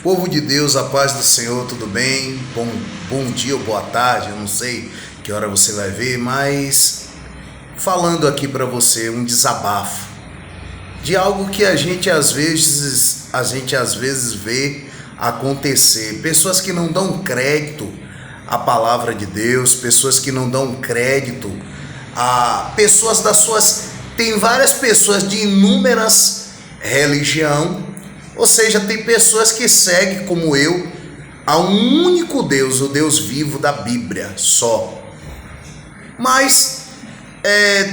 Povo de Deus, a paz do Senhor, tudo bem? Bom dia ou boa tarde, eu não sei que hora você vai ver, mas falando aqui para você um desabafo de algo que a gente às vezes vê acontecer. Pessoas que não dão crédito à palavra de Deus, pessoas que não dão crédito a pessoas das suas... Tem várias pessoas de inúmeras religiões. Ou seja, tem pessoas que seguem, como eu, a um único Deus, o Deus vivo da Bíblia, só. Mas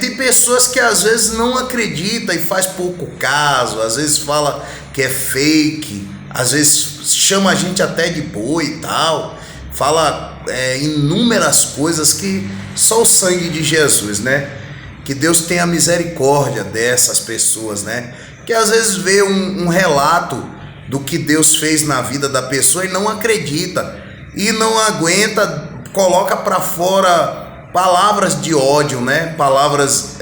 tem pessoas que às vezes não acreditam e faz pouco caso, às vezes fala que é fake, às vezes chama a gente até de boi e tal, fala inúmeras coisas que só o sangue de Jesus, né? Que Deus tenha misericórdia dessas pessoas, né? Que às vezes vê um relato do que Deus fez na vida da pessoa e não acredita, e não aguenta, coloca para fora palavras de ódio, né? Palavras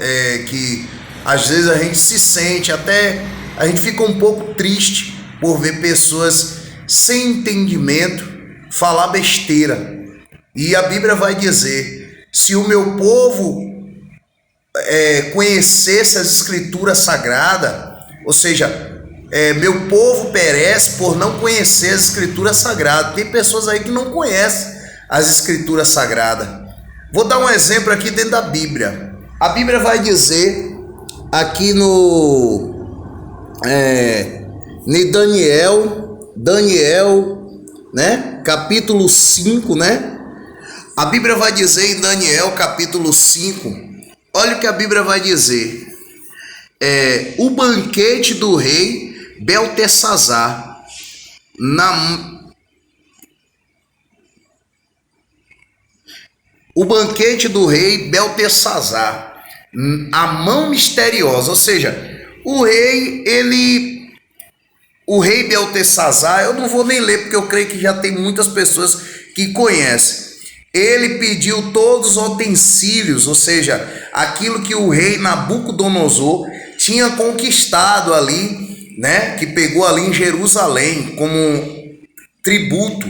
que às vezes a gente se sente, até a gente fica um pouco triste por ver pessoas sem entendimento falar besteira. E a Bíblia vai dizer: se o meu povo conhecesse as escrituras sagradas, ou seja, meu povo perece por não conhecer as escrituras sagradas. Tem pessoas aí que não conhecem as escrituras sagradas. Vou dar um exemplo aqui dentro da Bíblia. A Bíblia vai dizer aqui em Daniel, né? Capítulo 5, né? A Bíblia vai dizer em Daniel capítulo 5, olha o que a Bíblia vai dizer. O banquete do rei Beltesazar, o banquete do rei Beltesazar, a mão misteriosa, ou seja, o rei Beltesazar, eu não vou nem ler porque eu creio que já tem muitas pessoas que conhecem. Ele pediu todos os utensílios, ou seja, aquilo que o rei Nabucodonosor tinha conquistado ali, né, que pegou ali em Jerusalém como tributo,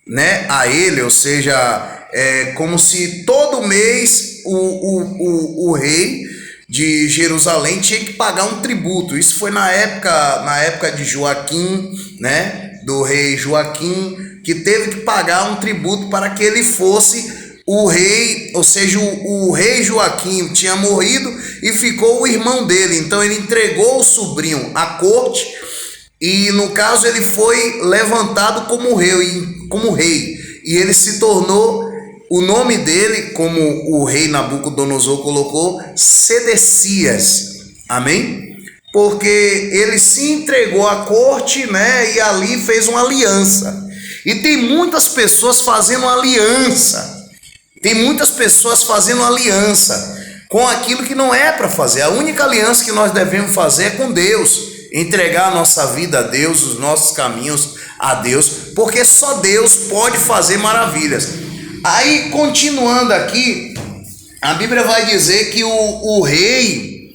né, a ele, ou seja, como se todo mês o rei de Jerusalém tinha que pagar um tributo. Isso foi na época de Joaquim, né, do rei Joaquim, que teve que pagar um tributo para que ele fosse o rei, ou seja, o rei Joaquim tinha morrido e ficou o irmão dele, então ele entregou o sobrinho à corte e no caso ele foi levantado como rei, e ele se tornou, o nome dele, como o rei Nabucodonosor colocou, Sedecias, amém? Porque ele se entregou à corte, né, e ali fez uma aliança. E tem muitas pessoas fazendo aliança. Tem muitas pessoas fazendo aliança com aquilo que não é para fazer. A única aliança que nós devemos fazer é com Deus, entregar a nossa vida a Deus, os nossos caminhos a Deus, porque só Deus pode fazer maravilhas. Aí, continuando aqui, a Bíblia vai dizer que o rei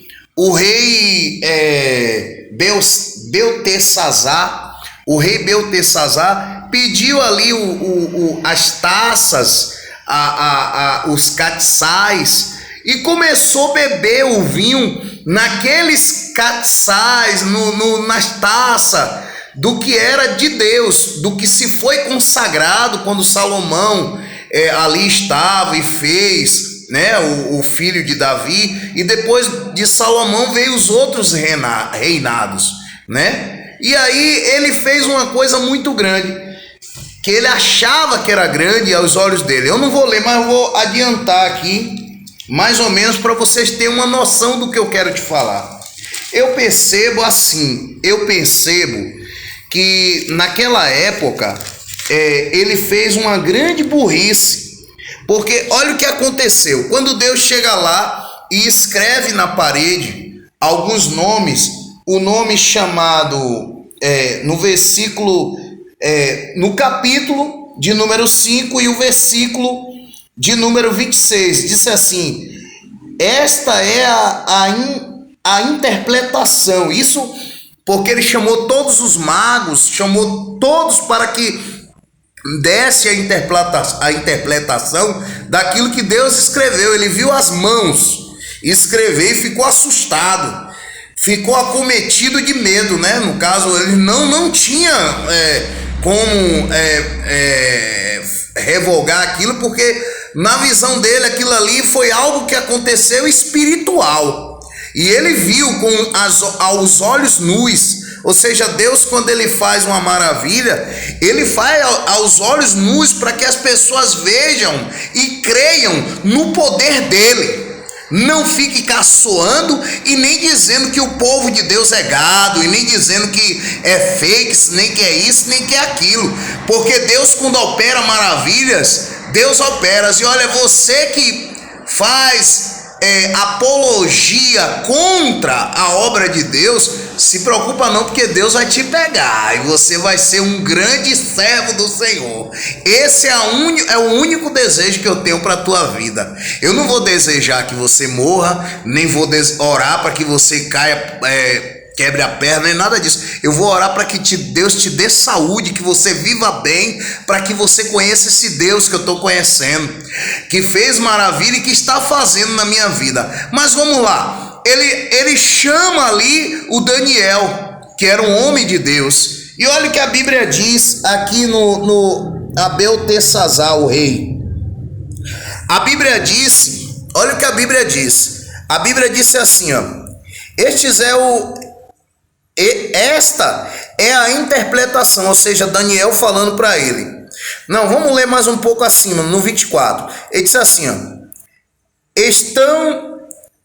Beltesazar pediu ali as taças, os catiçais, e começou a beber o vinho naqueles catiçais, nas taças do que era de Deus, do que se foi consagrado quando Salomão ali estava e fez, né, o filho de Davi, e depois de Salomão veio os outros reinados, né? E aí ele fez uma coisa muito grande, que ele achava que era grande aos olhos dele. Eu não vou ler, mas eu vou adiantar aqui, mais ou menos, para vocês terem uma noção do que eu quero te falar. Eu percebo que naquela época ele fez uma grande burrice, porque olha o que aconteceu. Quando Deus chega lá e escreve na parede alguns nomes, o nome chamado no versículo, no capítulo de número 5 e o versículo de número 26, disse assim: esta é a interpretação. Isso porque ele chamou todos os magos, chamou todos para que desse a interpretação daquilo que Deus escreveu. Ele viu as mãos escrever e ficou assustado, ficou acometido de medo, né? No caso, ele não tinha como revogar aquilo, porque na visão dele aquilo ali foi algo que aconteceu espiritual, e ele viu aos olhos nus. Ou seja, Deus, quando ele faz uma maravilha, ele faz aos olhos nus para que as pessoas vejam e creiam no poder dele. Não fique caçoando e nem dizendo que o povo de Deus é gado, e nem dizendo que é fakes, nem que é isso, nem que é aquilo. Porque Deus, quando opera maravilhas, Deus opera. E olha, você que faz apologia contra a obra de Deus, se preocupa não, porque Deus vai te pegar e você vai ser um grande servo do Senhor. Esse é o único desejo que eu tenho para a tua vida. Eu não vou desejar que você morra, nem vou orar para que você caia, quebre a perna, nem nada disso. Eu vou orar para que Deus te dê saúde, que você viva bem, para que você conheça esse Deus que eu estou conhecendo, que fez maravilha e que está fazendo na minha vida. Mas vamos lá. Ele chama ali o Daniel, que era um homem de Deus. E olha o que a Bíblia diz aqui no Abeltesazar, o rei. A Bíblia disse, olha o que a Bíblia diz. A Bíblia disse assim, ó: esta é a interpretação, ou seja, Daniel falando para ele. Não, vamos ler mais um pouco acima, no 24. Ele disse assim, ó: estão